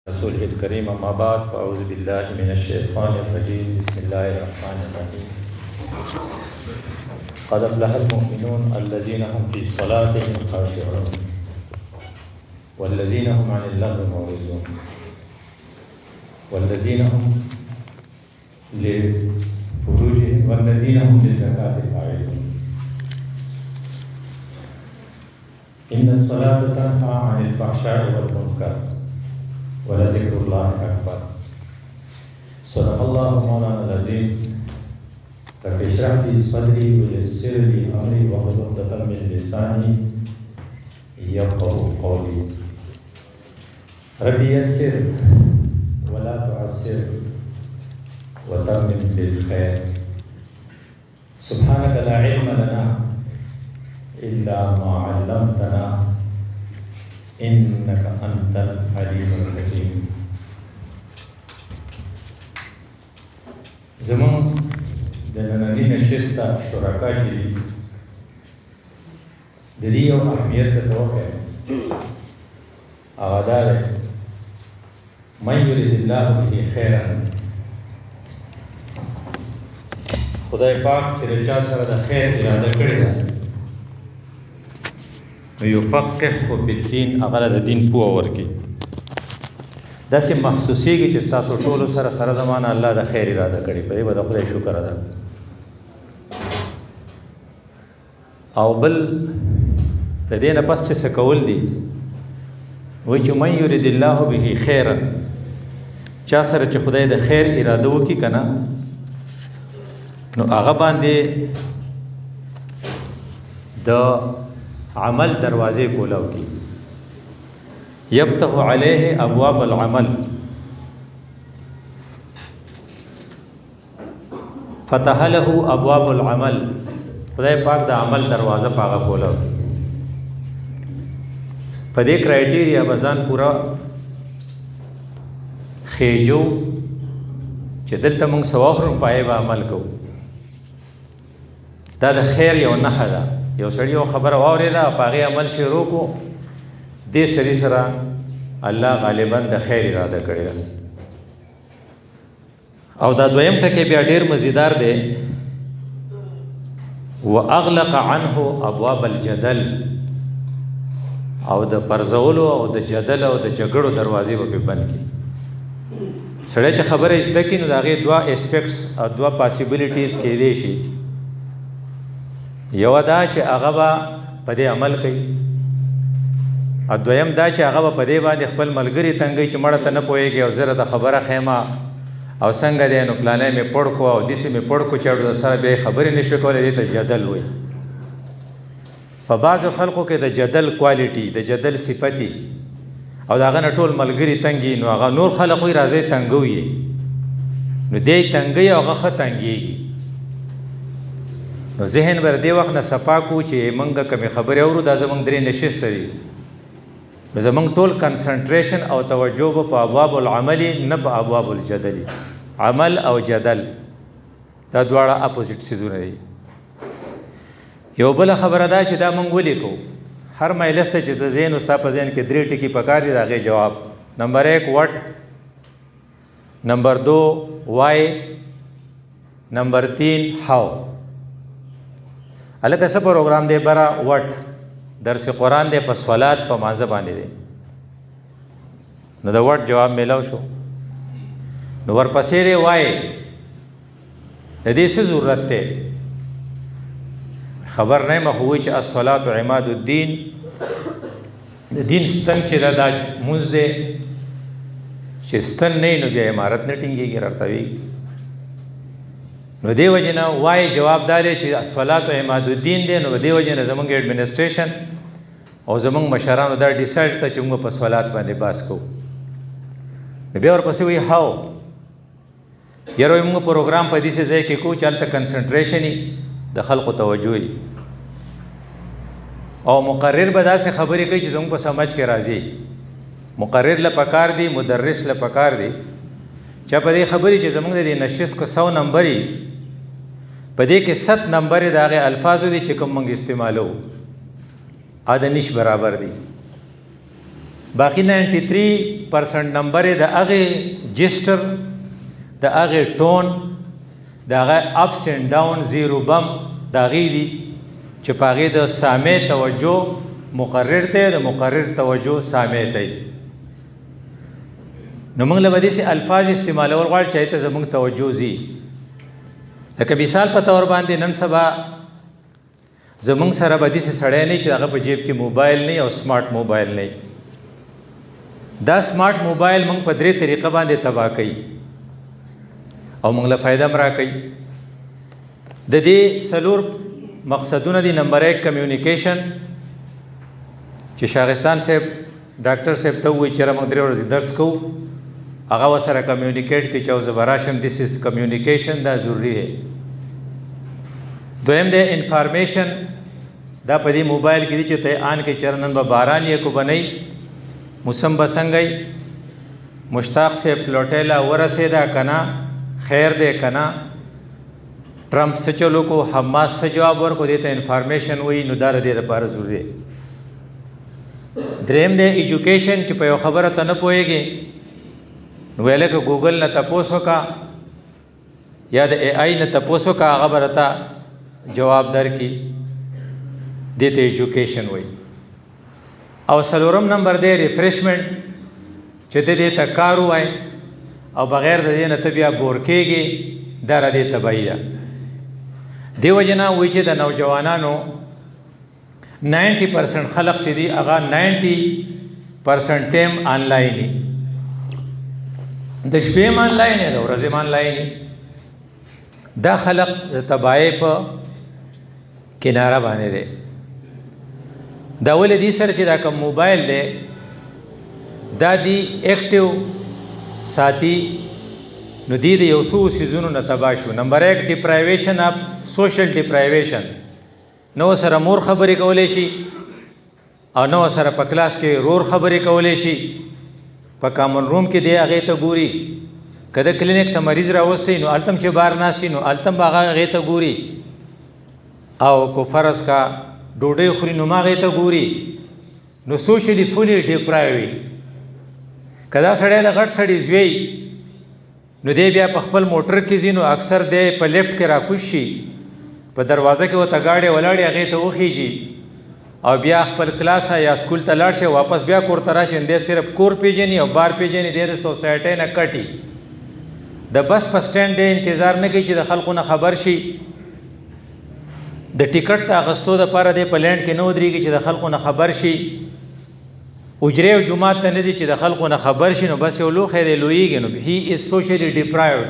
رسوله الكريم أما بعد فأعوذ بالله من الشيطان الرجيم بسم الله الرحمن الرحيم قد أفلح المؤمنون الذين هم في صلاتهم خاشعون والذين هم عن اللغو معرضون والذين هم لفروجهم والذين هم للزكاة فاعلون إن الصلاة تنهى عن الفحشاء والمنكر ولذكر الله أكبر صدق الله مولانا العظيم رب اشرح لي صدري ويسر لي أمري واحلل عقدة من لساني يفقهوا قولي رب يسر ولا تعسر وتمم بالخير سبحانك لا علم لنا إلا ما علمتنا إنك أنت العليم الحكيم زمون د نننۍ نشست شرکا چې دي د دې یو اهمیت ته وښیم هغه دا دی من یرید الله به خیرا خدای پاک چې د چا سره د خیر اراده کړې ده یفقهه فی الدین هغه د دین پوهه ورکړي داسې محسوسېږي چې ستاسو ټولو سره سره زمانه الله د خیر اراده کړې په دې به د خدای شکر ادا او بل د دې نه پس چې څه کول دي وایي چې من یرید الله به خیرا چا سره چې خدای د خیر اراده وکړي که نه نو هغه باندې د عمل دروازے کولاو کی یفتح علیہ ابواب العمل فتح له ابواب العمل خدای پاک د عمل دروازه پاغه کولاو په دې کرایټیریا بزان پورا خېجو چې دلته موږ سواخرم پای به عمل کوو دا د خیر یو نښه ده یو سړی یو خبره واورېده په هغې عمل شروع کو دې سړي سره الله غالبا د خیر اراده کړې ده او دا دویم ټکی بیا ډېر مزیدار دی واغلق عنه ابواب الجدل او د پرزولو او د جدل او د جګړو دروازې به بند کړي سړی چې خبره زده کړي نو د هغې دوه اسپیکټس او دوه پاسیبلیټیز کېدی شي یو دا چې هغه به په دې عمل کوي او دویم دا چې هغه به په دې باندې خپل ملګري تنګوي چې مړه ته نه پوهېږي او زه راته خبره خیمه او څنګه دی نو پلانی مې پړ کړو او داسې مې پړ کړو چې اړو د سره بیا یې خبرې نه شوې کولی دې ته جدل وایي په بعضو خلکو کې د جدل کوالټي د جدل صفتي او د هغه نه ټول ملګري تنګي نو هغه نور خلک وایي راځئ تنګو یې نو دی یې تنګوي او هغه ښه تنګېږي نو ذهن بر دې وخت نه صفا کو چې موږ کومې خبرې اورو دا زموږ درې نشسته دي نو زموږ ټول کنسنټریشن او توجه به په ابواب العمل نه په ابواب الجدل عمل او جدل دا دواړه اپوزیټ څیزونه دي یو بله خبره دا چې دا موږ ولیکو هر مجلس ته چې زه ذهن ستا په ذهن کې درې ټکي پکار دي د هغې جواب نمبر 1 وټ نمبر 2 وای نمبر 3 هاو هلکه څه پروګرام دی بره وټ درس قرآن دی په صلات په مانځه باندې دی نو د وټ جواب میلاو شو نو ورپسې دی وای د دې څه ضرورت دی خبر نه یم خو وایي چې الصلات عماد الدین د دین ستن چې دا مونځ دی چې ستن نه نو بیا عمارت نه ټینګېږي راته وي نو دې وجې نه وایي جواب دا دی چې الصلات عماد الدین دی نو دې وجې نه زموږ ایډمنسټریشن او زموږ مشرانو دا ډیسایډ کړه چې موږ په صلات باندې بحث کوو نو بیا ورپسې وایي هاو یاره وایي موږ پروګرام په داسې ځای کې کوو چې هلته کنسنټریشن وي د خلقو توجه وي او مقرر به داسې خبرې کوي چې زموږ په سمجھ کې راځي مقرر له پکار دی مدرس له پکار دی چې په دې خبرې چې زموږ د دې نشست که 100 نمبر وي په دې کې 7 نمبر د هغې الفاظو دي چې کوم موږ استعمالو ا د نش برابر دي باقی 93% نمبر د هغې جسټر د هغې ټون د هغه اپس اینډ ډاون زیرو بم د هغې دي چې په هغې د سامع توجه مقرر دی د مقرر توجه سامع دی. نو موږ له به داسې الفاظ استعمالول غواړو چې هغې ته زموږ توجه ځي. لکه مثال په طور باندې نن سبا زموږ سره به داسې سړی نه چې هغه په جیب کې موبایل نه او سمارټ موبایل نه. دا سمارټ موبایل موږ په درې طریقه باندې تباه کوي او موږ له فایده هم راکوي. د دې څلور مقصدونه دي. نمبر 1 کمیونیکیشن، چې شاغستان صاحب ډاکټر صاحب ته ووایي چېرې موږ 3 ورځې درس کوو، هغه ورسره کمیونیکیټ کړي چې او زه به راشم. دیس از کمیونیکیشن، دا ضروري دی. دویم دی انفارمیشن، دا په دې موبایل کې دي چې ته آن کې چېرې نن به باران یې کو به نه موسم به څنګه وي، مشتاق صاحب پلوټیلا ورسېده که نه، خیر دی که نه، ټرمپ څه چلو کو، حماس څه جواب ورکړو، دې ته انفارمیشن وایي. نو دا د دې لپاره ضروري دی. دریم دی ایجوکیشن، چې په یو خبره ته نه پوهېږې نو ویلی که ګوګل نه تپوس وکړه یا د اے آی نه تپوس وکړه، هغه به راته جواب درکړي. دې ته ایجوکیشن وایي. او څلورم نمبر دی ریفریشمنټ، چې ته دې ته کار ووایې او بغیر د دې نه ته بیا بور کېږې، دا را دې تباهي ده. دې وجې نه وایي چې د نوجوانانو 90% خلق چې دي هغه 90% ټایم آنلاین دي. د شپې هم آنلاین دی، د ورځې هم آنلاین دي. دا خلق د تباهۍ په کناره باندې دی. دا ولې دې سره چې دا کوم موبایل دی دا دی ایکټیو ساتي، نو دې د یو څو څیزونو نه تباه شو. نمبر 1 ډیپرایویشن اف سوشل ډیپرایویشن، نو سره مور خبرې کولی شي او نو سره په کلاس کې رور خبرې کولی شي، په کامن روم کې دی هغې ته ګوري. که د کلینیک ته مریض راوستی نو هلته هم چې بار ناست وي نو هلته هم به هغې ته ګوري، او که فرض کا ډوډۍ خوري نو هم هغې ته ګوري. نو سوشلی فولي ډیپرایو وي. که دا سړی د غټ سړي زوی نو دی بیا په خپل موټر کې ځي، نو اکثر دی په لیفټ کې راکوز شي، په دروازه کې ورته ګاډۍ ولاړې هغې ته وخیږي او بیا خپل کلاس یا سکول ته لاړ شي، واپس بیا کور ته راشي. دی صرف کور پیژني او بار پیژني، دی د سوسایټۍ نه کټي. د بس په سټینډ دی انتظار نه کوي چې د خلکو نه خبر شي. د ټیکټ د اخیستو دپاره دی په لینډ کې نه ودرېږي چې د خلکو نه خبر شي. حجرې او جومات ته نه ځي چې د خلکو نه خبر شي. نو بس یو لوښی دی لویږي. نو هی از سوشلی ډیپرایوډ.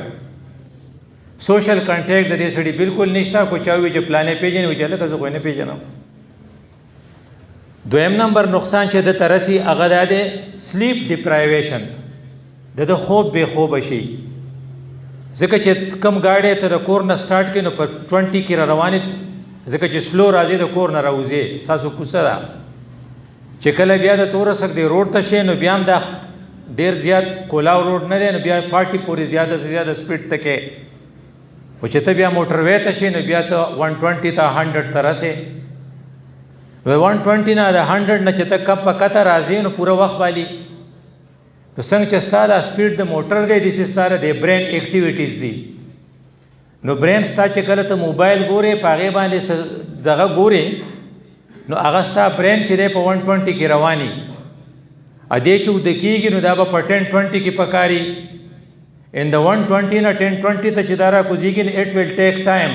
سوشل کنټیکټ د دې سړي بالکل نشته. کو چا وي چې پلانې پیژني، وایي چې هلکه زه خو یې نه پیژنم. دویم نمبر نقصان چې د ته رسي هغه دا دی سلیپ ډیپرایویشن، د خوب بې خوبه شي. ځکه چې کم ګاډی ته د کور نه سټارټ کړي نو په 20 کې را روانې، ځکه چې سلو راځي د کور نه راوځي، ستاسو کوڅه ده. چې کله بیا د تورسک دی روډ ته شي نو بیا هم دا ډېر زیات کولاو روډ نه دی، نو بیا 40 پورې زیاده سے زیاده سپیډ ته کې. خو چې ته بیا موټر وې ته شي نو بیا ته 120 ته 100 ته رسې. 120 نه د 100 نه چې ته کپ په کته راځي نو پوره وخت بالي. نو څنګه چې ستا دا سپیډ د موټر دی داسې ستا د برین ایکټیویټیز دي. نو برین ستا چې کله ته موبایل ګورې په هغې باندې دغه ګورې نو هغه ستا برین چې دی په 120 کې رواني، ادې چې اوده کېږي نو دا به په 1020 کې پکاري. ان د 120 نه 1020 ته چې دا راکوزېږي نو اټ ویل ټیک ټایم.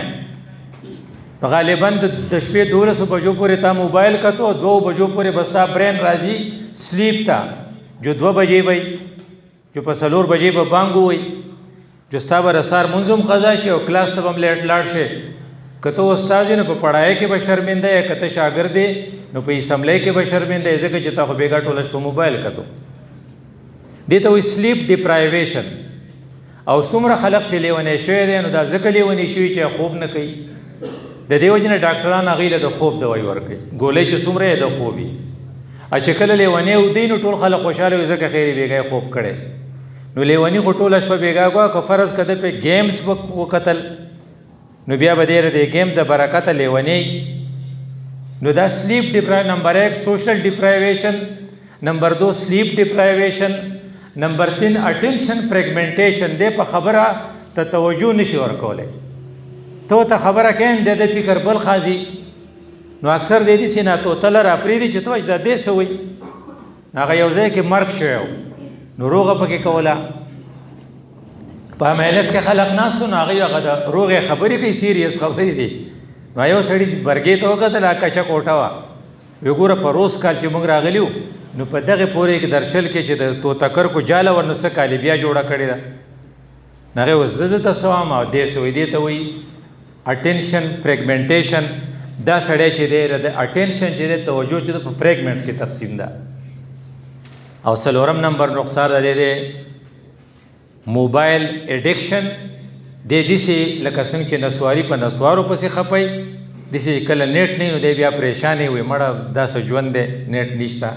غالبا د شپې 12 بجو پورې تا موبایل کتو، 2 بجو پورې بس تا برین راځي سلیپ ته، جو 2 بجې وي، جو په 4 بجې به بانګ ووي، جو ستا به رسار مونځ هم قضا شي او کلاس ته به هم لیټ لاړ شي. که ته استاد یې نو په پړهایۍ کې به شرمنده یې، که ته شاګرد یې نو په اسمبلۍ کې به شرمنده یې، ځکه چې تا خو بېګا ټوله شپه موبایل کتو. دې ته وایي سلیپ ډیپرایویشن. او څومره خلق چې لیونی شوی دی نو دا ځکه لیونی شوي چې خوب نه کوي. د دې وجې نه ډاکټران هغوی له د خوب دوایي ورکوي، ګولۍ چې څومره یې د خوب وي. چې کله لیونی ودی نو ټول خلک خوشحاله وي ځکه خیر یې بېګا خوب کړی. نو لیوني خو ټوله شپه بېګا کوه، که فرض که ده پې ګیمز وکتل نو بیا به دی د ګیم د برکته لیونی. نو دا سلیپ ډیپرایو. نمبر 1 سوشل ډیپرایویشن، نمبر 2 سلیپ ډیپرایویشن، نمبر 3 اټینشن فریگمنټیشن. د په خبره ته توجه نشي ورکولی، ته خبره کین د فکر بل خازي. نو اکثر د دې سینا تو تل را پریدي چې توج د دې سوي هغه یو ځای کې مرګ شوی نو روغه پکې کوله. په مېلس کې خلک ناستو نو هغه د روغه خبرې کوي، سیریس خبرې دي. نو یو سړی برګې ته وکتل کچا کوټه وا وګوره په روز کال چې موږ راغلیو نو په دغه پورې کې درشل کې چې د توتکر کو جاله ورنسه کالی بیا جوړه کړې ده. هغه وزد ته سوام او دې سوي دي ته وي اټینشن فریگمنټیشن. دا سړی چې دی د اټینشن چې دی توجه چې په فریگمنټس کې تقسیم ده. او څلورم نمبر نقصان دی موبایل اډیکشن. د دې لکه څنګه چې نسواري په نسوارو پسې خپي دې کله نیټ نه نو دی بیا پریشانې وي مړه دا څه ژوند دی نیټ نشته.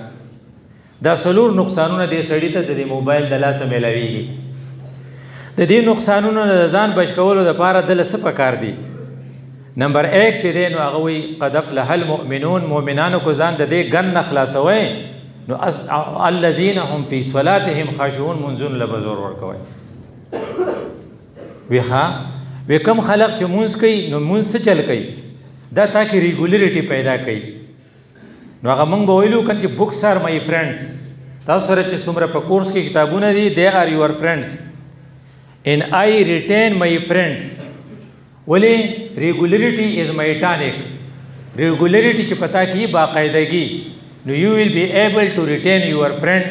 دا څلور نقصانونه دې سړی ته د موبایل د لاسه میلاویږي. د دې نقصانونو نه ځان بچ کولو لپاره دله څه پکار دي؟ نمبر 1 چې دی نو هغه وي قد افلح المؤمنون، مؤمنانو کو ځان د دې ګن نه خلاصوي. نو الذين هم في صلاتهم خاشعون، منځون له بزور ورکوي. وی کم خلق چې مونږ کوي نو مونږ څه چل کوي دا تاکي ریګولریټي پیدا کوي. نو هغه مونږ به ویلو کنه چې بوکس آر مای فرینډز. تاسو سره چې څومره په کورس کې کتابونه دي دے آر یور فرینډز ان آی ریټین مای فرینډز. ولی ریګولریټي از مای ټانیک. ریګولریټي چې پتا کی باقاعدګي نو یو ویل بی ایبل ټو ریټین یور فرینډ.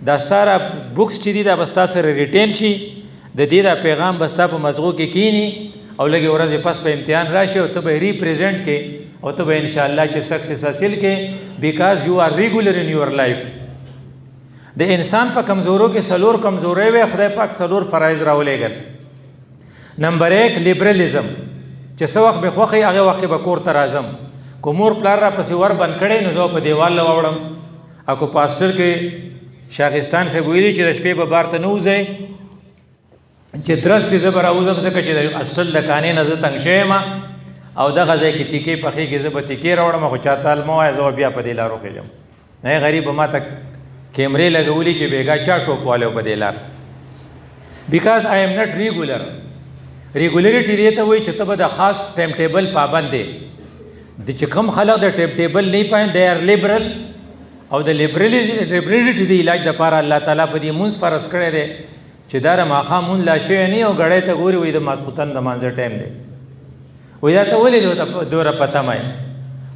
دا ستاره بوکس چې دي دا بستا سره ریټین شي، د دې دا پیغام بستا په مزغو کې کینی او لګي ورځې پس په امتحان راشي او ته به ریپرزینټ کې او ته به ان شاء الله چې سکسس حاصل کې بیکاز یو آر ریګولر ان یور لایف. د انسان په کمزورو کې سلور کمزورې وي، خدای پاک سلور فرایض راولېګل. نمبر 1 لیبرالزم، چې څو وخت به خوخي هغه وخت به کور ته راځم. کومور پلار را پسې ور بند کړي نو زه په دیوال لوړم. اكو پاستر کې شاغستان سے ویلي چې د شپې به بار ته نه وځي چې درس یې زبر اوزم څخه چې اصل د کانې نه زه تنګ شوم او دغه ځای کې تیکې پخې کې زه به تیکې راوړم خو چاته علم وای زه بیا په دې لارو کې یم. نه غریب ما ته کیمرې لګولې چې بیګا چا ټوپ والو په دې لار. بیکاز آی ایم ناٹ ریګولر. ریګولریټي دې ته وایي چې ته به د خاص ټایم ټیبل پابند دی. د چې کوم خلک د ټایم ټیبل نه پاین دی آر لیبرل. او د لیبرلیټي د علاج لپاره الله تعالی په دې مونږ فرض کړی دی چې دا ماښام مونږ لا شوی نه او غړی ته ګوري وایي د ماسخوتن د مانځه ټایم دی. وایي دا ته ولې دوره پته مای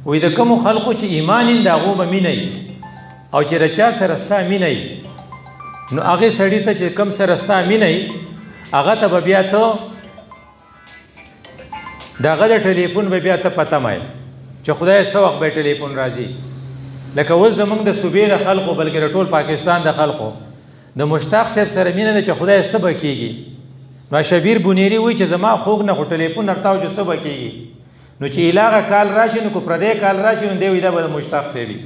وایي د کومو خلکو چې ایمان یې د هغو به مینه او چې د چا سره ستا مینه نو هغې سړي ته چې کوم سره ستا مینه هغه ته به بیا ته د هغه د ټلیفون به بیا ته پته مای چې خدای څه وخت به ټلیفون راځي. لکه اوس زمونږ د صوبې د خلکو بلکې د ټول پاکستان د خلکو د مشتاق صاحب سره مینه ده چې خدای څه به کېږي. نو شبیر بونیری وایي چې زما خوږ نه خو ټلیفون ورتاو چې څه به کېږي. نو چې علاقه کال راشي نو که پردی کال راشي نو دی وایي دا به د مشتاق صاحب وي.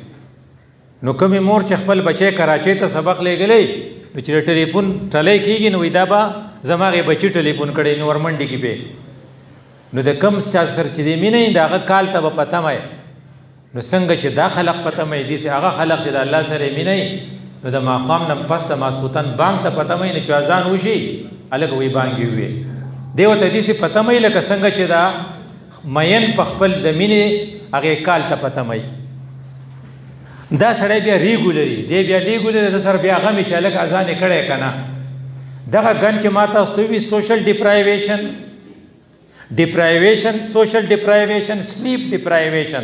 نو کومې مور چې خپل بچی کراچۍ ته سبق لېږلی نو چې د ټلیفون ټلی کېږي نو وایي دا به زما هغې بچي ټلیفون کړی نو ورمنډې کې پې. نو د کم چا سره چې د مینه د هغه کال ته به پته مای. نو څنګه چې دا خلق پته مای داسې هغه خلق چې د الله سره مینه نو د ماښام نه پس د ماسخوتن بانک ته پته مای نه چې اذان وشي هلکه وایي بانک یې ووی دی ورته داسې پته مای لکه څنګه چې دا مین په خپل د مینې هغې کال ته پته مای. دا سړی بیا ریګولري دی بیا ریګولري د سره بیا غمې چې هلکه اذان یې کړی که نه. دغه ګن چې ما تاسو ته وي سوشل ډیپرایویشن سوشل ډیپرایویشن سلیپ ډیپرایویشن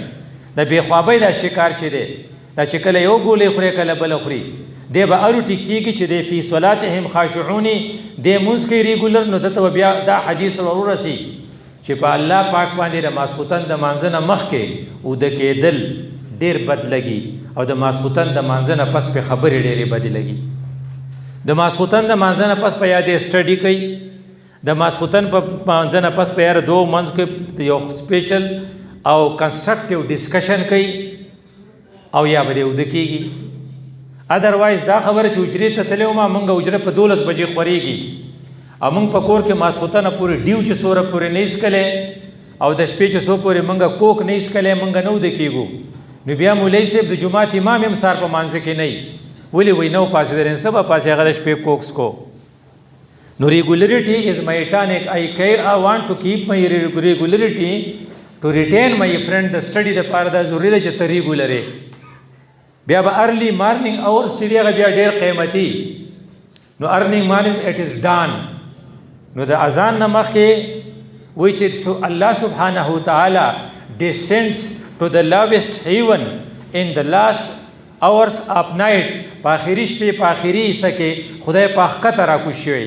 د بېخوابۍ دا شکار چې دی دا چې کله یو ګولې خوري کله بله خوري دی به الوټي کېږي چې دی فی صلاتهم خاشعوني دی مونځ کوي ریګولر. نو دته بیا دا حدیث ورورسي چې په الله پاک باندې د ماسخوتن د مانځه نه مخکې اوده کېدل ډېر بد لګي او د ماسخوتن د مانځه نه پس پې خبرې ډېرې بدې لګي. د ماسخوتن د مانځه نه پس په یادې سټډي کوي. د ماسخوتن په مانځه نه پس په یاره دوه منځ کې یو سپیشل او کنسټرکټیو ډسکشن کوي او یا به دې اوده کېږي. ادروایز دا خبره چې حجرې ته تللی وم موږ حجره په 12 بجې خورېږي او موږ په کور کې ماسخوتنه پورې ډیو چې سوره پورې نه ایسکلی او د شپې چې څو پورې موږ کوک نه ایسکلی موږ نه اوده کېږو. نو بیا مولوي صاحب د جومات امام هم سهار په مانځه کې نه ولې وای نو پاسېدل سبا پاسې هغه د شپې کوکس کو. نو regularity is my tonic. I want to keep my regularity to retain my friend the study the part the ضروري ده چې ته ریګولر بیا به early morning hours چې دی هغه بیا ډېر قیمتي. نو early morning it is done. نو د اذان نه مخکې وایي چې الله سبحانه وتعالی descends to the lowest heaven in the last hours of night. په آخري شپې په آخري حصه کې خدای پاک ښکته راکوز شوی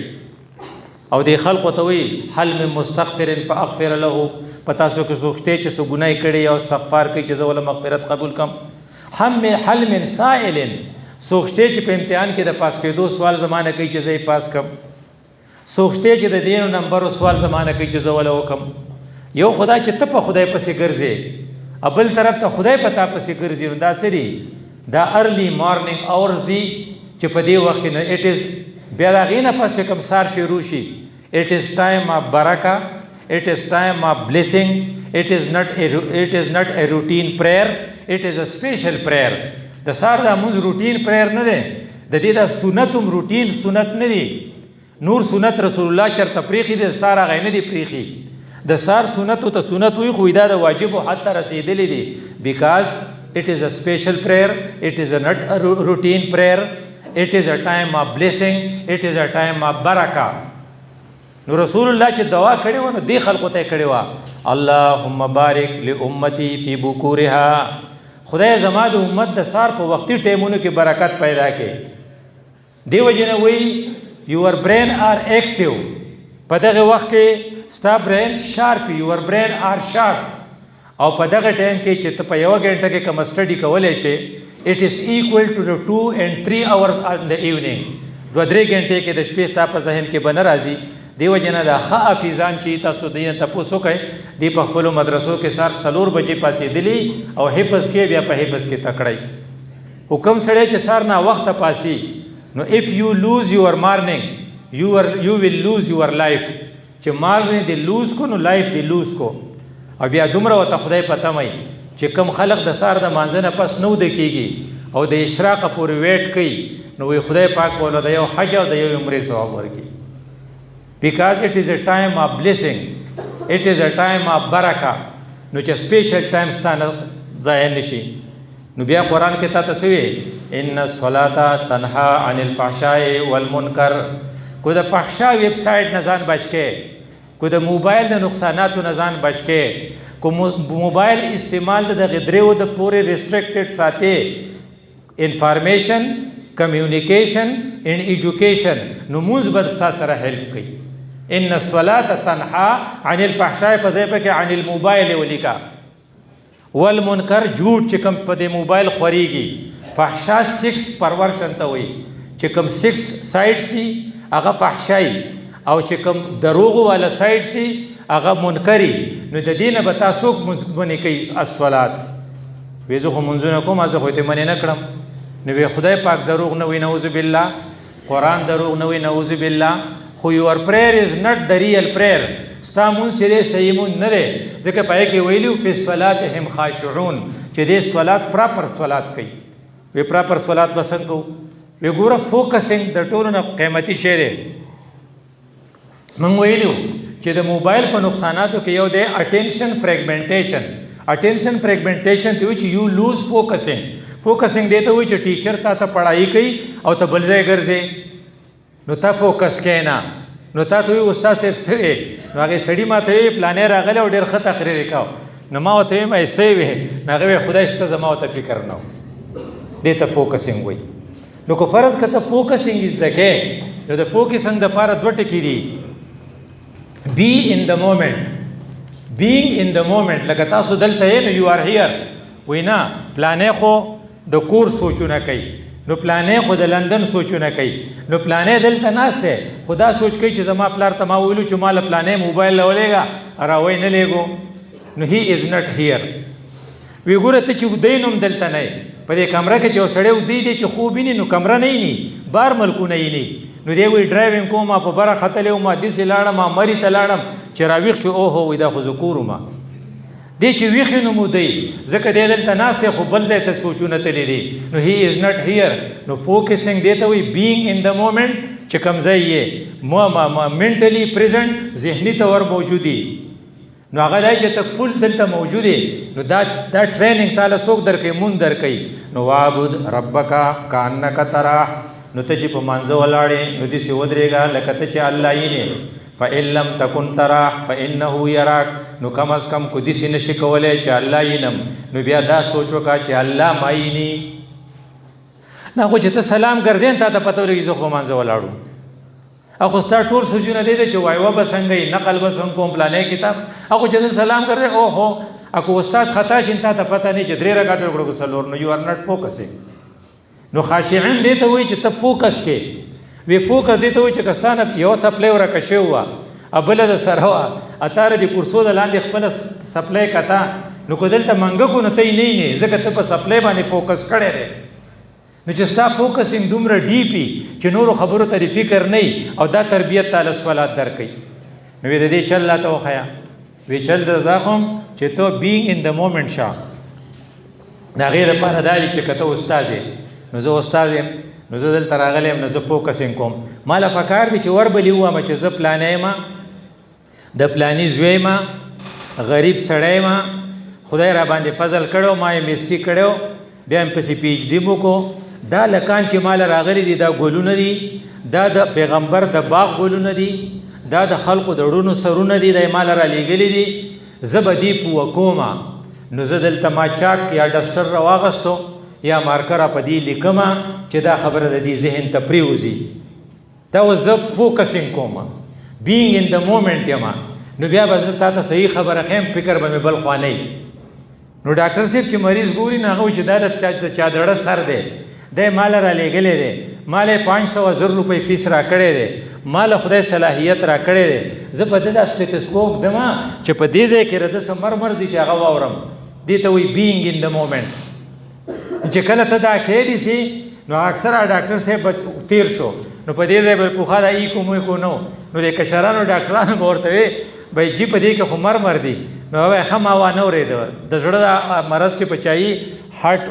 او د خلقو ته وایي هل من مستغفر فاغفر له. په تاسو کې څوک شته چې څه ګناه کړي او استغفار کوي چې زه ول مغفرت قبول کم. هل من سائل څوک شته چې په امتحان کې د پاس کېدو سوال زمانه کوي چې زه یې پاس کم. څوک شته چې د دین نمبر سوال زمانه کوي چې زه ول وکم. یو خدای چې ته په خدای پسې ګرځې بل طرف ته خدای په تا پسې ګرځي. نو دا څه دي دا ارلی مارننګ اورز دي چې په دې وخت کې اټ از بیا د هغې نه پس چې کوم سار شروع شي it is time of baraka, it is time of blessing, it is not a routine prayer, it is a special prayer. د سار دا مونځ روټین prayer نه دی د دې دا سنت هم روټین سنت نه دی. نور سنت رسول الله چرته پریخي دی د سار هغه نه دی پریخي. د سار سنتو ته سنت وي خو دا د واجبو حد ته رسېدلی دی because it is a special prayer, it is not a routine prayer, it is a time of blessing, it is a time of baraka. نو رسول الله چې دعا کړې و نو دې خلقو ته یې کړې وه اللهم بارک لامتی فی بکورها. خدای زما د امت د سار په وختي ټیمونو کې برکت پیدا کړي. دې وجې نه وایي یور برین آر ایکټیو. په دغه وخت کې ستا برین شارپ یور برین آر شارپ. او په دغه ټایم کې چې ته په یوه ګنټه کې کوم سټډي کولی شي it is equal to the 2 and 3 hours in the evening. 2-3 غنټې کې د شپې ستا په ذهن کې به نه راځي. دې وجې نه دا ښه حافظان چې تاسو دې نه تپوس وکړئ دې په خپلو مدرسو کې سار 4 بجې پاسېدلي او حفظ کې بیا په حفظ کې تکړی. خو کوم سړی چې سار نه وخته پاسي نو if you lose your morning you will lose your life. چې مارننګ دې لوز کو نو لایف دې لوز کو. او بیا دومره ورته خدای په تمه چې کوم خلق د سار د مانځه نه پس نه وده کېږي او د اشراقه پورې ویټ کوي نو وایي خدای پاک به د یو حج او د یو عمرې ثواب ورکړي. because it is a time of blessing, it is a time of baraka. نو چې سپیشل ټایم ستانه ضایع نشي. نو بیا قرآن کې تا ته څه وی ان الصلاة تنها عن الفحشاء والمنکر. کو د فحشا ویب سایټ نه ځان بچ کې، کو د موبایل د نقصاناتو نه ځان بچ کې، کو موبایل استعمال د غدریو د پورې ریسټریکټډ ساتي. انفارمیشن کمیونیکیشن ان ایجوکیشن نو موږ به تاسو سره هیلپ کوي. ان الصلاة تنها عن الفحشاء په ځای کې عن الموبایل ولیکا. والمنکر جھوٹ چې کوم په دې موبایل خوريږي. فحشا 6 پرورشن ته وي چې کوم 6 سایډ سي هغه فحشای او چې کوم دروغ والا سایډ سي هغه منکری. نو د دینه به تاسو باندې کوي الصلاة وېزو خو منځونه کوم ازه خو ته منې نه کړم. نو خدای پاک دروغ نه وي نعوذ بالله، قرآن دروغ نه وي نعوذ بالله. خو your prayer is not the real prayer. ستا مونځ چې دی صحیح مونځ نه دی ځکه پای کې ویلي فی صلاتهم خاشعون چې دې صلات پراپر صلات کوي. وی پراپر صلات به څنګه کوو؟ وی ګوره فوکسینګ د ټولو نه قیمتي شی دی. موږ ویلو چې د موبایل په نقصاناتو کې یو دی اټینشن فریګمنټیشن. اټینشن فریګمنټیشن ته وایي چې یو لوز فوکسینګ. فوکسینګ دی ته وایي چې ټیچر تا ته پڑھائی کوي او ته بل ځای ګرځې نو تا فوکس کینا. نو تا ته وایي استاد صاحب څه وی؟ نو هغې سړي ما ته وایي پلانې راغلی او ډېر ښه تقریر یې کوه. نو ما ورته ویم څه وی؟ نو هغې وایي خدای شته زما ورته فکر نه و. دې ته فوکسینګ وایي. نو که فرض که ته فوکسینګ زده کې نو د فوکسینګ دپاره 2 ټکي دي. بی ان د مومنٹ. بینګ ان د مومنٹ. لکه تاسو دلته یې نو یو آر هیر. وایي نه پلانې خو د کور سوچونه کوي، نو پلانې خو د لندن سوچونه کوي، نو پلانې دلته ناست دی خو دا سوچ کوي چې زما پلار ته ما ویلو چې ما له پلانې موبایل راولېږه راوی نه لېږو. نو هی از نټ هیر. وی ګوره ته چې ودی نو هم دلته نه یې. په دې کمره کې چې یو سړی ودی دی چې خوب ویني نو کمره نه ویني، بار ملکونه ویني. نو دی وایي ډرایوینګ کوم ما په بره ختلی وم، داسې لاړم ما مري ته لاړم چې راویښ شو اوهو وایي دا خو زه کور وم. دی چې ویښې نو مودی ځکه دی دلته ناست دی خو بل ځای ته سوچونه تللی دي نو هی از ناٹ هیر نو فوکسینګ دی ته وایي بینګ ان د مومنټ چې کوم ځای یې منټلی پریزنټ ذهني طور موجودي نو هغه دی چې ته فل دلته موجود یې نو دا ټریننګ تعالی څوک درکوي مون درکوي نو وعبد ربک کانک تراه نو ته چې په مانځه ولاړې نو داسې ودرېږه لکه ته چې الله وینې فإن لم تكن تراه فإنه يراك نو کم از کم کو داسې نشي کولی چې الله وینم نو بیا دا سوچ وکړه چې الله ما ویني نه خو چې ته سلام ګرځې تا ته پته ولګي زه خو په مانځه ولاړو اخو ستا ټول سوچونه دی چې وایوه به څنګه یې نقل به څنګه کوم پلانی کتاب اخو چې زه سلام ګرځې اوهو اکو استاد خطا شي تا ته پته نه چې 3 رکعات وکړو که 4 نو یو آر ناٹ فوکسینګ نو خاشعین دی ته وایي چې ته فوکس کې وی فوکس دی ته وایي چې که ستا نه یوه سپلی ورکه شوې وه بله د سره وه اتاره د کورسو د لاندې خپله سپلی کته نو که دلته منګکو نو ته یې نه یې ځکه ته په سپلی باندې فوکس کړی دی نو چې ستا فوکسینګ دومره ډیپي چې نورو خبرو ته فکر نه او دا تربیت تعالی سوالات درکوي نو وی د دې چل راته وښیه وی چل د دا خو چې ته بینګ ان د مومنټ شه د هغې دپاره دا دي چې که ته استاد یې نو زه استاد یم نو زه دلته راغلی یم نو زه فوکسینګ کوم ما له پکار دي چې وربلي ووایم چې زه پلانی یم د پلاني زوی یم غریب سړی یم خدای را باندې فضل کړی ما یې میسي کړی بیا یم پسې پی ایچ ډي م وکړو دا لکان چې مال راغلي دي دا ګلونه دي دا د پیغمبر د باغ ګلونه دي دا د خلقو د ړونو سرونه دي دا مال را لیږلي دي زه به دې پوه کومه نو زه دلته ما چاک یا ډسټر راواغستو یا مارکر په دې لیکمه چې دا خبره د دې ذهن ته پریوځي دا اوس زه فوکسینګ کوم بینګ ان د مومنټ یم نو بیا به زه تا ته صحیح خبره ښیم فکر به مې بل خوا نه نو ډاکټر صاحب چې مریض ګوري نو هغه وایي چې دا د چا دړه سر دی دی مال را لیږلی دی مال یې 500,000 روپۍ فیس را کړی دی مال خدای صلاحیت را کړی دی زه په ده دا سټیتسکوپ دمه چې په دې ځای کې رده څه مرمر دي چې هغه واورم دې ته وایي بینګ ان د مومنټ چې کله ته دا کېدی سي نو اکثره ډاکټر صاحب تیر شو نو په دې ځای به پوخا دا ایکو مویکو نو د کشرانو ډاکټرانو به ورته وی بھائی جی په دې کې خو مرمر دي نو هغه ښه ما وانه اورېده د زړه د مرض چې په چایي هارټ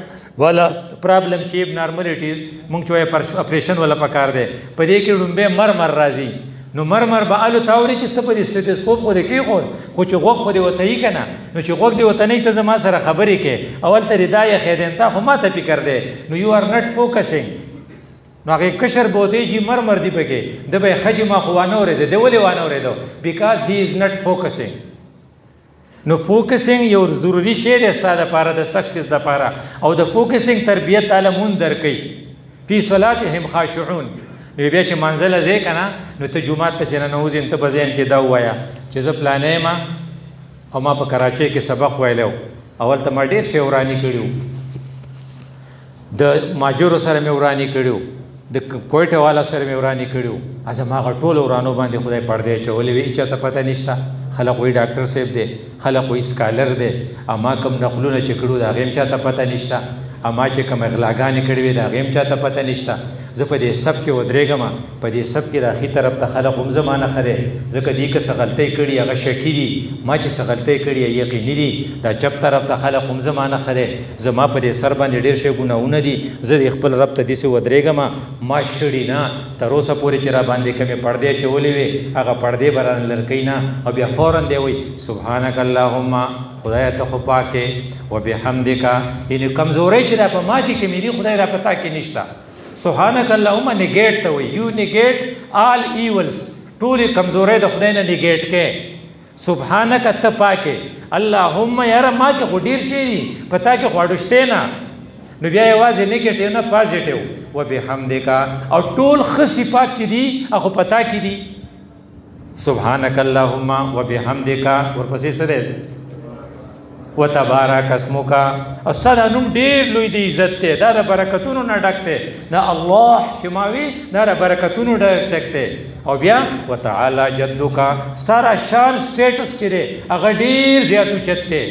والا پرابلم چې ابنارملیټیز مونږ چې وایو اپریشن والا پکار دی په دې کې ډومبې مرمر راځي نو مرمر به الو تاوري چې ته په دې سټیتسکوپ خو دې کېښود خو چې غوږ خو دې ورته یي که نه نو چې غوږ دې ورته نه یي ته زما سره خبرې کې اول ته دې دا یخېدی تا خو ما ته فکر دی نو یو آر ناٹ فوکسینګ نو هغې کشر به ورته جي مرمر دي پکې ده به یې ښه جي ما خو وانه اورېده دی ولې وانه اورېدو بیکاز هی از ناٹ فوکسینګ نو فوکسینګ یو ضروري شی دی ستا دپاره د سکسس دپاره او د فوکسینګ تربیت تعالی مون درکوي فی صلاتهم خاشعون نو بیا چې منزله ځې که نه نو ته جومات ته چې ننوځې نو ته په ذهن کې دا ووایه چې زه پلانی یم او ما په کراچۍ کې سبق ویلی و اول ته ما ډېر شی وراني کړي وو د ماجرو سره مې وراني کړي وو د کویټه والا سره مې وراني کړي وو زما هغه ټولو ورانو باندې خدای پردې اچولې وي هېچا ته پته نشته خلق وایي ډاکټر صاحب دی خلق وایي سکالر دی اما کوم نقلونه چې کړو د هغې هم چاته پته نشته اما چې کوم اغلاګانې کړې وي د هغې هم چاته پته نشته زه په دې سب کې ودرېږم په دې سب کې د اخي طرف ته خلق هم زما نه ښه دی ځکه دې که څه غلطۍ کړي هغه شکي دي ما چې څه غلطۍ کړي یقیني دي دا چپ طرف ته خلق هم زما نه ښه دی زما په دې سر باندې ډېر شی ګناهونه دي زه د خپل رب ته داسې ودرېږم ما شړي نه تر اوسه پورې چې را باندې کومې پردې اچولې وې هغه پردې به رانه لرکوي نه او بیا فورا دی وایي سبحانک اللهم خدای ته خو پاکې وبحمدک یعنې کمزورۍ چې دا په ما کې کمې دي خدای را په تا کې نشته سبحانک اللهم نګیټ ته وایي یو نګیټ آل ایولز ټولې کمزورۍ د خدای نه نګیټ کې سبحانک ته پاکې اللهم یاره ما کې خو ډېر شی دي په تا کې خواړو شته نه نو بیا یوازې نګیټیو نه پازیټیو وبحمدک او ټول ښه صفات چې دي هغه په تا کې دي سبحانک اللهم وبحمدک ورپسې څه دی وتبارک اسمک ستا دا نوم ډېر لوی دی عزت دی دا د برکتونو نه ډک دی دا الله چې ما وي دا د برکتونو ډک دی او بیا وتعالی جدک ستا را شان سټیټس چې دی هغه ډېر زیات اوچت دی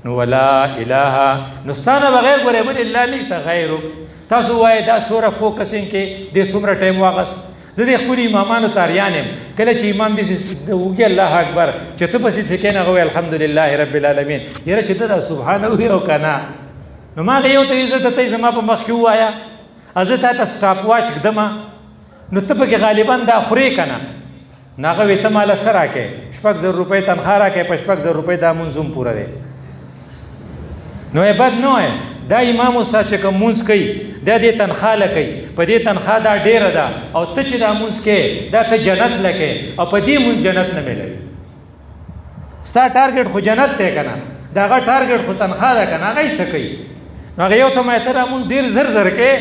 نو ولا اله نو ستا نه بغیر ګورې بل الله نشته غیرک تاسو وایئ دا څومره فوکسینګ کې دې څومره ټایم واغست زه د خپل امامانو تاریان یم کله چې امام دې وږي الله اکبر چې ته پسې چې کېنه غوي الحمدلله رب العالمین یاره چې ته سبحانه وي او کنه نو ما یو ته عزت ته زما په مخ کې وایا ازه ته سټاپ واچ کدما نو ته په غالبا دا خوري کنه ناغه وې ته مال سره کې 6000 روپۍ تنخواه راکې په 6000 روپۍ دا منظوم پوره دی نو بد نه دا امام استاد چې کوم مونږ کوي دا دې تنخواه لکې په دې تنخواه دا ډیره ده او ته چې دا مونږ کې دا ته جنت لکې او په دې مونږ جنت نه ملوي ستا ټارګټ خو جنت ته کنه دا غا ټارګټ خو تنخواه ده کنه هغه یې سکی نو هغه یو ته مې تر مونږ ډیر زر زر کې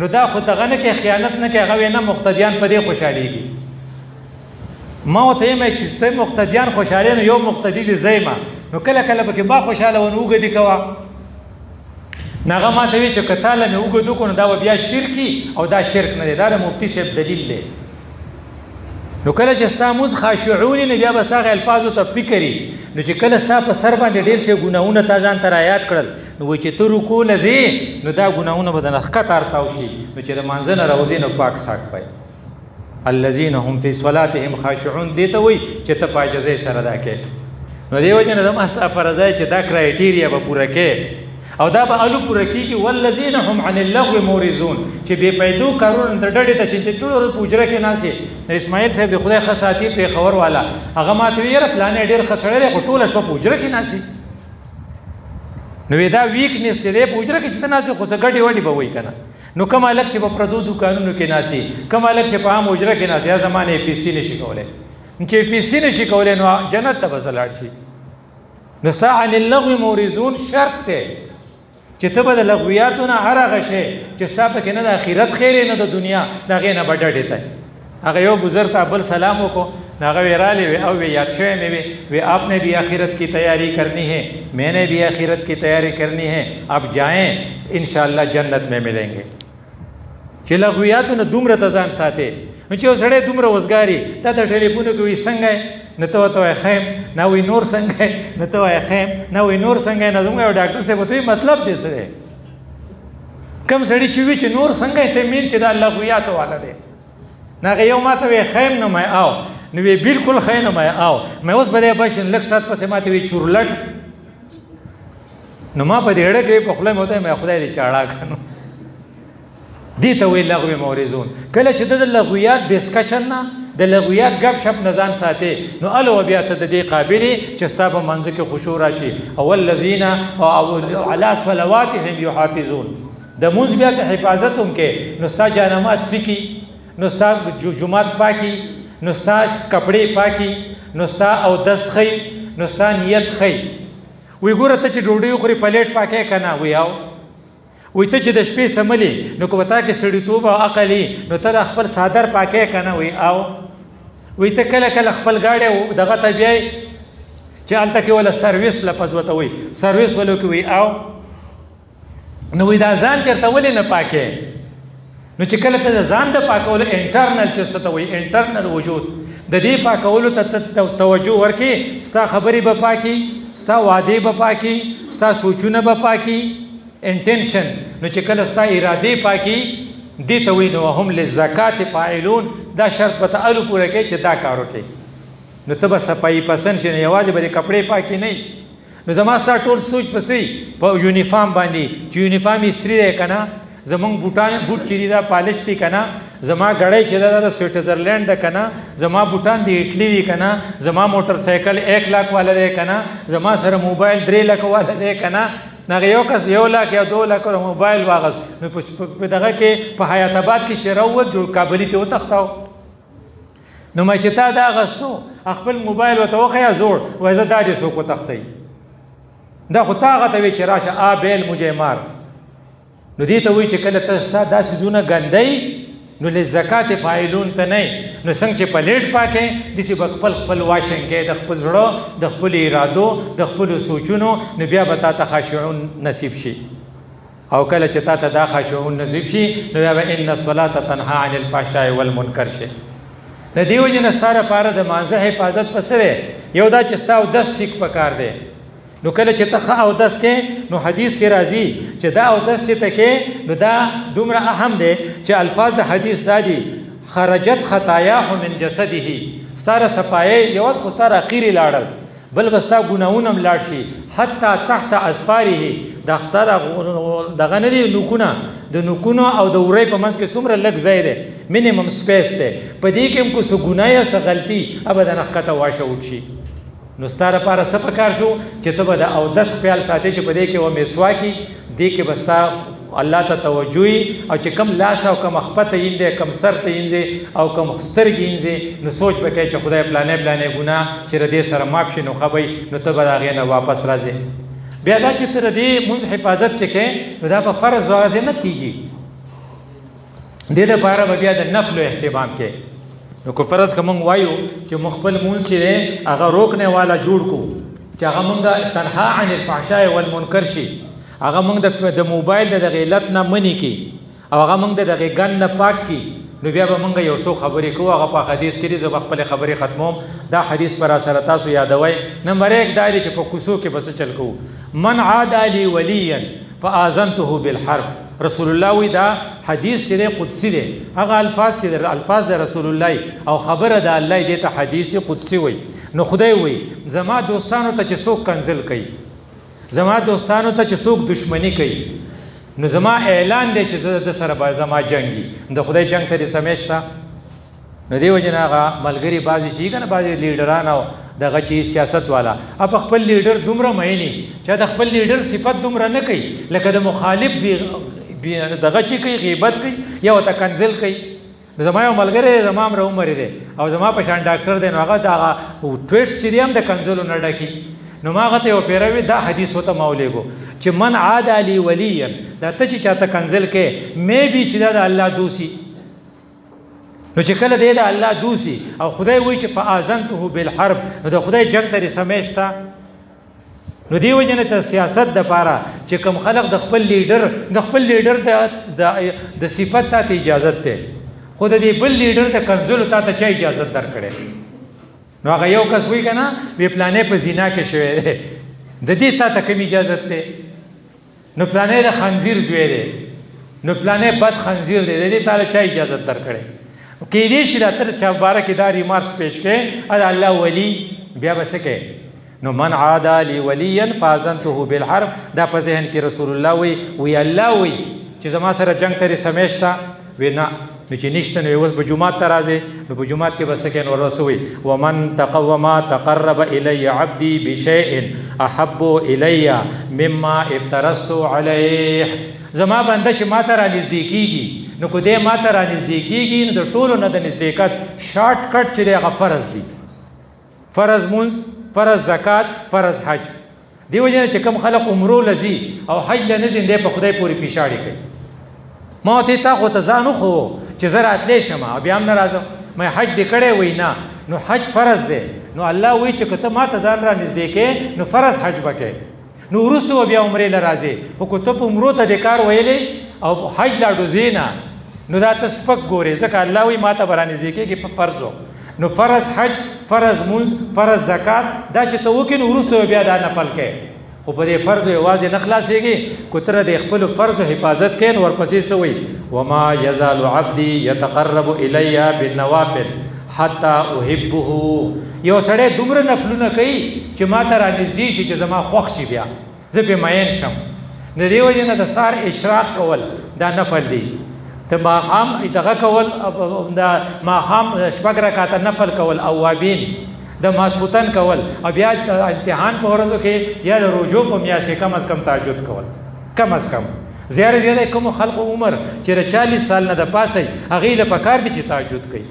نو دا خو دغه نه کې خیانت نه کې هغه نه مقتدیان په دې خوشاليږي ما ته مې چې ته مقتدیان خوشاله نو یو مقتدی دې زېما نو کله کله به کې با خوشاله ونوګه دي کوا ناغه ما ته وی چې کتاله مې وګدو کو نو دا بیا شرکی او دا شرک نه دی دا مفتی صاحب دلیل دی نو کله چې ستا موږ خاشعون نه بیا بس هغه الفاظو ته فکرې نو چې کله ستا په سر باندې ډېر شي ګناونه تا ځان ته آیات کړل نو وای چې ته رکوع لځې نو دا ګناونه به د نخکت ارتاو شي نو چې د مانځه نه راوځي نو پاک ساک پای الذين هم في صلاتهم خاشعون دې ته وای چې ته پاجزه سره دا کې نو دی وجه نه زما ستا فرضای چې دا کرایټیریا به پوره کې او دا به الو پوره کیږي والذین هم عن اللغو مورزون چې بے پیدو کارون د ډډې ته چې ټول ورځ پوجره کې ناسي اسماعیل صاحب د خدای خاصاتی په خبر والا هغه ماته ویره پلان ډېر خسړې خو ټول شپه پوجره کې ناسي نو دا ویکنس چې د پوجره کې چې ناسي خو څه غټي وډي به وای کنه نو کوم الک چې په پردو دکانونو کې ناسي کوم الک چې په عام اجره کې ناسي زمانه پی سی نشي کولای چې پی سی نشي کولای نو جنت ته بسلاړ شي نستا عن اللغو مورزون شرط ته چې ته به د لغویاتونه هر هغه شی چې ستا پکې نه د آخرت خیر نه د دنیا د هغې نه به ډډې ته هغه یو بزرگ ته بل سلام وکړو نو هغه ویرالی وی او وی یاد شوی مې وی آپ نے بھی آخرت کی تیاری کرنی ہے میں نے بھی آخرت کی تیاری کرنی ہے اب جائیں انشاءاللہ جنت میں ملیں گے چې لغویاتونه دومره ته ځان ساتې نو چې یو سړی دومره وزګاري تا ته ټلیفون کې وي څنګه نه ته ورته وایې خیم نه وایي نور څنګه نه ته وایې خیم نه وایي نور څنګه نه زموږ یو ډاکټر صاحب ورته وایي مطلب دې څه دی کوم سړي چې وي چې نور څنګه ته مین چې دا لغویاتو والا دی نه هغه یو ما ته وایي خیم نه مې آو نو وی بالکل خیم نه مې آو مې اوس به دی بشن لږ ساعت پسې ما ته وایي چورلټ نو ما په دې اړه کې په خوله مې ورته مې خدای دې چاړه کړو دې ته وایي لغوي مورزون کله چې د لغویات ډسکشن نه د لغویات گپ شپ نزان ساتي نو الو بیا ته د دې قابلیت چې ستا په منځ کې خشوع راشي او الذین علی صلواتهم یحافظون د موږ بیا ته حفاظت هم کې نو ستا جانماز ټکی نو ستا جمعات پاکي نو ستا کپڑے پاکي نو ستا او دس خی نو ستا نیت خی وی ګوره ته چې ډوډۍ خوري پلیټ پاکه کنه وی او وی ته چې د شپې سملی نو کو پتا کې سړیتوب او عقلی نو ته خپل صادر پاکه کنه وی او وی ته کله کله خپل گاډي دغه ته بیا چې الته کې ولا سرویس لپس وته وی سرویس ولو کې وی او نو وی دا ځان چرته ولې نه پاکه نو چې کله ته ځان د پاکولو انټرنل چې څه ته وی انټرنل وجود د دې پاکولو ته توجه ورکې ستا خبرې به پاکي ستا وعده به پاکي ستا سوچونه به پاکي انټنشنز نو چې کله ستا اراده پاکي دې ته وی نو هم للزکات فاعلون دا شرط به تعالو پوره کوي چې دا کار وکړي نو ته به صفایي پسند شې نه یوازې به کپڑے پاکي نه نو زما ستا ټول سوچ پسې په یونیفارم باندې چې یونیفارم استری دی کنه زمونږ بوټ چې دا پالش دي کنه زما غړی چې دا سویټزرلند ده کنه زما بوټان دی اټلی دي کنه زما موټر سایکل 1 लाख والا دی کنه زما سره موبایل 3 लाख والا دی کنه نغه یو کس 1 लाख یا 2 लाख موبایل واغز نو په دغه کې په حیات آباد کې چې راووت جوړ کابلی ته وتښتاو نو ما چې تا دا غستو خپل موبایل وته وخیا زوړ وای زه دا دې سو کو تختې دا خو تا غته وی چې راشه آ بیل مجه مار نو دې ته وی چې کله تاسو داسې زونه ګندای نو لزکات فاعلون ته نه نو څنګه چې پلیټ پاکه دسی خپل خپل واشنګ کې د خپل زړه د خپل ارادو د خپل سوچونو نو بیا به تا ته خاشعون نصیب شي او کله چې تا ته دا خاشعون نصیب شي نو بیا به ان الصلاه تنها عن الفحشاء والمنکر شي د دیو جن ستاره پاره د مانزه حفاظت پسره یو دا چې ستا او 10 ټیک پکار دی نو کله چې ته او 10 کې نو حدیث کې راځي چې دا او 10 چې ته کې نو دا دومره اهم دی چې الفاظ د حدیث دادي خرجت خطاياه من جسده ستاره صفایه یوس خو ستاره اخیری لاړل بل بستا ګناونه ملاړ شي حتی تحت اسفاره د ختاره دغه نه دی نوکونه د نوکونو او د ورې په منځ کې څومره لږ ځای دی مینیمم سپیس دی په دې کې هم کو څه ګناه یا څه غلطي ابدا نښکته واشه وشي نو ستاره لپاره څه پکار شو چې ته به د اودس خیال ساتي چې په دې کې و مسواکي دې کې بستا الله ته توجهي او چې کم لاس او کم خپته یې کم سر ته یې او کم سترګې یې نو سوچ وکړي چې خدای پلانې ګناه چې ردې سره معاف شي نو خبي نو ته به هغې نه واپس راځې بیا دا چې تر دې مونږ حفاظت چې کوې نو دا په فرض واضح نه کېږي دې لپاره به بیا د نفلو اهتمام کوې نو که فرض که مونږ وایو چې مونږ خپل مونځ چې دی هغه روکنے والا جوړ کړو چې هغه مونږ تنها عن الفحشاء والمنکر شي هغه مونږ د موبایل د غیلت نه منی کی او هغه مونږ د غیګن نه پاک کی نو بیا به مونږ یو څو خبرې کوو هغه په حدیث کې زه خپل خبرې ختموم دا حدیث پر سره تاسو یادوي نمبر 1 دا چې په کوسو کې بس چل کوو من عاد علی ولیا فاذنته بالحرب رسول الله وی دا حدیث چې قدسی دی هغه الفاظ چې الفاظ د رسول الله او خبره د الله دې ته حدیث قدسی وی نو خدای وی زما دوستانو ته چې څوک کنزل کوي زما دوستانو ته چې څوک دشمنی کوي نو زما اعلان دی چې زه د سره باید زما جنگي د خدای جنگ ته سمیشتا نو دی وجه هغه ملګری بازي چې کنه بازي لیډران او دغه چې سیاست والا اپ خپل لیډر دومره مېنی چې د خپل لیډر صفت دومره نه کوي لکه د مخالف دغه چې کوي غیبت کوي یا وته کنزل کوي زما یو ملګری زما عمر دی او زما په شان ډاکټر دی نو هغه دا ټویټس چې هم د کنزلو نه ډکی نو ما غته یو پیروي دا حدیث وته مولېګو چې من عاد علی ولیا دا ته چې چاته کنزل کې مې بي چې دا د الله دوسی نو چې کله د الله دوسی او خدای وایي چې فاذنته بالحرب نو د خدای جنگ ته سمیشتا نو دی وجنه ته سیاست د پاره چې کوم خلق د خپل لیډر د صفات ته اجازه ده خود دې بل لیډر د کنزل ته چا اجازه درکړي نو هغه یو کس وی کنه وی پلانې په زنا کې شوی دی د دې ته کوم اجازه ده نو پلانې د خنزیر زوی دی نو پلانې بد خنزیر دی د دې ته چا اجازه درکړي کې دې شي تر چا بارک دا ریمارس پیش کړي ال الله ولی بیا بس کې نو من عاد لی ولیا فاذنته بالحرب دا په ذهن کې رسول الله وی الله وی چې زما سره جنگ ترې سمیشتا وینا نو چې نشته نو اوس په جمعات ته راځي نو په جمعات کې بس کې نور رسوي ومن تقوما تقرب الی عبدی بشیء احب الی مما افترضت علیه زما بنده چې ما ته را نږدې کیږي نو کو دې ما ته را نږدې کیږي نو د ټولو نه د نږدېکت شارټ کټ چې هغه فرض دي فرض مونځ فرض زکات فرض حج دی وجه چې کوم خلق عمره لذي او حج لنځي دې په خدای پوری پیشاړي کوي ما ته تا خو ته ځانو خو چې زه راتلې شم بیا هم نه راځم مې حج دې کړی وای نه نو حج فرض دی نو الله وایي چې کته ما ته ځان را نږدې کې نو فرض حج وکړي نو وروسته بیا عمره لرازي او کو ته په عمره ته د کار ویلې او حج لا ډوزینا نو دا تسپک ګوري ځکه الله وایي ما ته برانه ځکه کې په فرضو نو فرض حج فرض منز فرض زکات دا چې ته وکې نو وروسته بیا دا نفل کې خو په دې فرض یوازې نه خلاصېږي کوتره د خپل فرض حفاظت کین ورپسې سوی وما یزال عبدی یتقرب الی بالنوافل حتی احبه یو سړی دومره نفلونه کوي چې ما ته را نږدې شي چې زما خوښ شي بیا زه پې مین شم د دې وجې نه د سار اشراق کول دا نفل دی ته ماښام دغه کول د ماښام شپږ رکعاته نفل کول اوابین د ماسپوتن کول او بیا امتحان په ورځو کې یا د روجو په میاشت کې کم از کم تهجد کول کم از کم زیاده کوم خلق عمر چې 40 سال نه د پاسه هغې له پکار دي چې تهجد کوي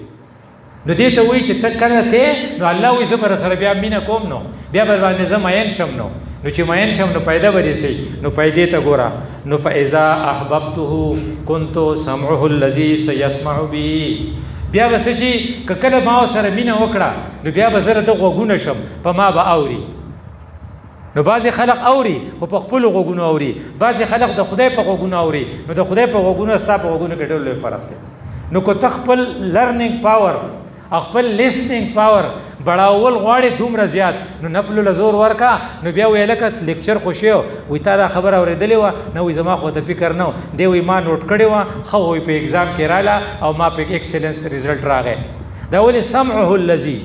نو دې ته وایي چې ته کله کې نو الله وایي زه به سره بیا مینه کوم نو بیا به باندې زه مین شم نو چې مین شم نو پیدا به سي نو پیدې ته ګوره نو فاذا احببته كنت سمعه الذي سيسمع به بیا به چې کله ما سره مینه وکړه نو بیا به زه د غوږونه شم په ما به اوري نو بعضې خلق اوري خو په خپلو غوږونو اوري بعضې خلق د خدای په غوږونو اوري نو د خدای په غوږونو ستا په غوږونو کې ډېر لوی فرق دی نو که ته خپل لرننګ پاور خپل لیسننګ پاور بڑاول غواړي دومره زیات نو نفل له زور ورکا نو بیا ویل لکه لیکچر خوشیو وي تا دا خبر اورېدلې وه نو وي زما خو ته فکر نه و دی وي ما نوټ کړې وه ښه وي په ایګزام کې راله او ما په ایکسلنس ریزلټ راغی دا ولې سمعه الذي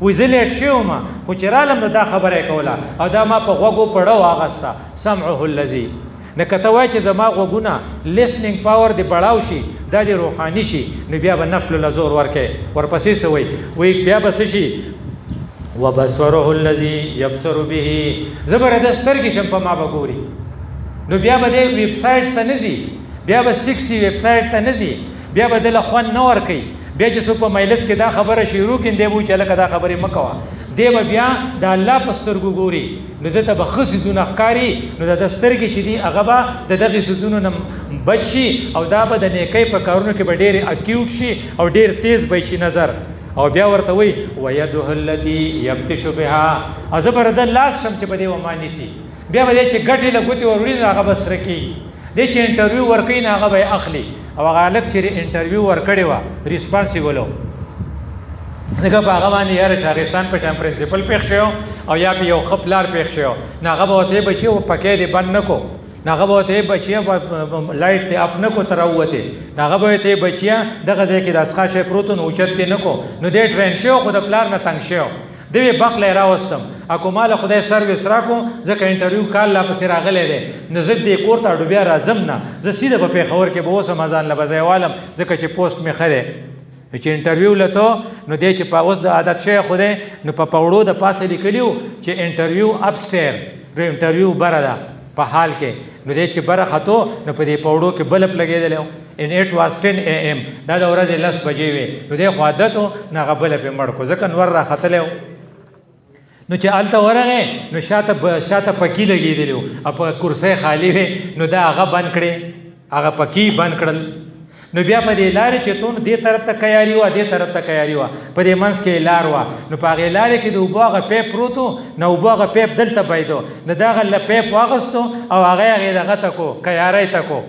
وي زه لیټ شوی وم خو چې رالم نو دا خبره یې کوله او دا ما په غوږو پړه واغسته سمعه الذي نه که ته وایې چې زما غوږونه لیسننګ پاور دې بړاو شي دا دې روحاني شي نو بیا به نفل له زور ورکې ورپسې څه وایي بیا به څه شي وبصره الذي يبصر به زه به د سترګې شم په ما به ګوري نو بیا به دې ویب سایټ ته نه ځي بیا به 6 ویب سایټ ته نه ځي بیا به دله خوند نه ورکوي بیا چې څوک په مجلس کې دا خبره شروع کړي دی به چې هلکه دا خبرې مه کوه دی به بیا د الله په سترګو ګوري نو ده ته به ښه څیزونه ښکاري نو د سترګې چې دي هغه به د دغې څیزونو نه بچ شي او دا به د نیکۍ په کارونو کې به ډېرې اکیوټ شي او ډېر تیز به شي نظر او بیا ورته وایي ویده التي یبطش بها او زه به د لاس شم چې به دې وما نیسي بیا به دی چې ګټې له ګوتې ور وړي نو هغه به سره کېږي دی چې انټرویو ورکوي نو هغه به یې اخلي او هغه هلک چې انټرویو ورکړې وه ریسپانسیبل و ځکه په هغه باندې یاره شاغستان په شان پرنسپل پېښ شوی او یا په یو ښه پلار پېښ شوی نو هغه به ورته بچي پکې دې بند نه کو نو هغه به ورته بچیه لایټ دې اپ نه کو ته راووتې نو هغه به ورته بچیه دغه ځای کې د اسخا شی پروت و نو اوچت دې نه کو نو دې ټرین شوی خو د پلار نه تنګ شوی دی وی بقله راوستم اكو مال خدای سرویس راکو ځکه انټرویو کال لا پسې راغلی دی نو زه دې کور ته ډوبیا راځم نه زه سیده په پېښور کې به اوسم ځان له به ځای والم ځکه چې پوسټ مې ښه دی نو چې انټرویو لته نو دی چې په اوس د عادت شوی خو دی نو په پوړو د پاسه لیکلي وو چې انټرویو اپسټیر انټرویو بره ده په حال کې نو دی چې بره خطو نو په دې پوړو کې بلب لګېدلی و ان اٹ واز 10 AM دا د ورځې 10 بجې وې نو دی خو عادت و نو هغه بلب یې مړ کړو ځکه نور راختلی و نو چې هلته ورغی نو شاته پکي لګېدلی و او په کرسۍ خالي وې نو دا هغه بند کړې هغه پکي بند کړل نو بیا په دې لارې چې تو دې طرف ته کیاري وه دې طرف ته کیاري وه په دې منځ کې لار وه نو په هغې لارې کې د اوبو هغه پیپ پروت و نو اوبو هغه پیپ دلته بایدو نو د هغه پیپ واغستو او هغې دغه ته کو کیارۍ ته کو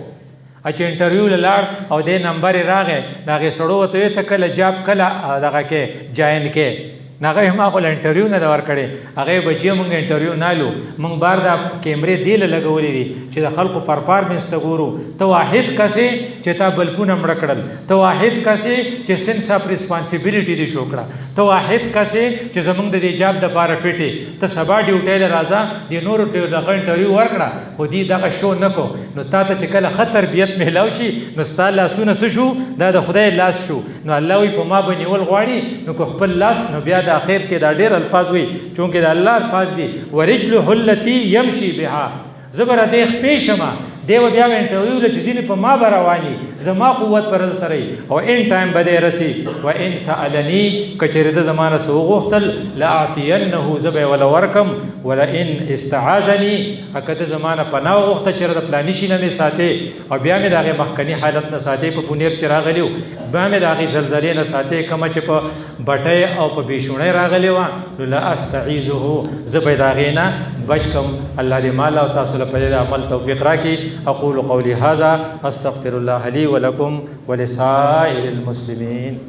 چې انټرویو له لاړ او دې نمبر یې راغی د هغې سړو ورته ویې ته کله جاب کله دغه کې جاین کې نو هغه ما خو له انټرویو نه ده ورکړې هغې بچیه مونږ انټرویو نالو مونږ بار دا کیمرې دې له لګولې دي چې د خلکو پرفارمنس ته ګورو ته واحد کسې چې تا بلپونه مړه کړل ته واحد کسې چې سنس اف ریسپانسیبلیټي دې شو کړه ته واحد کسې چې زمونږ د دې جاب دپاره فټې ته سبا ډیوټۍ له راځه د نورو دغه انټرویو ورکړه خو دې دغه شو نه کو نو تا ته چې کله ښه تربیت میلاو شي نو ستا لاسونه څه شو دا د خدای لاس شو نو الله وایي په ما به نیول غواړي نو که خپل لاس نو بیا د اخر کې دا ډېر الفاظ وي چونکې د الله الفاظ دي ورجله التي يمشي بها زه به راته خپې شمه دی به بیا انټرویو له چې ځینې په ما به رواني زما قوت پر ده سره او ان ټایم به دی رسي و ان سألني که چېرې ده زما نه څه وغوښتل لاعطینه زه به یې وله ورکم ولئن استعاذني که ده زما نه پناه وغوښته چېرې د پلاني شي نه مې ساتې او بیا مې د هغې مخکني حالت نه ساتې په پونیر چې راغلي وو بیا مې د هغې زلزلې نه ساتې کومه چې په بټۍ او په بېشوڼۍ راغلې وه نو لاستعیذه زه به یې د هغې نه بچ کم الله دې مال او تاسو له په دې عمل توفیق راکړي اقول قولي هذا استغفر الله لي ولكم ولسائر المسلمين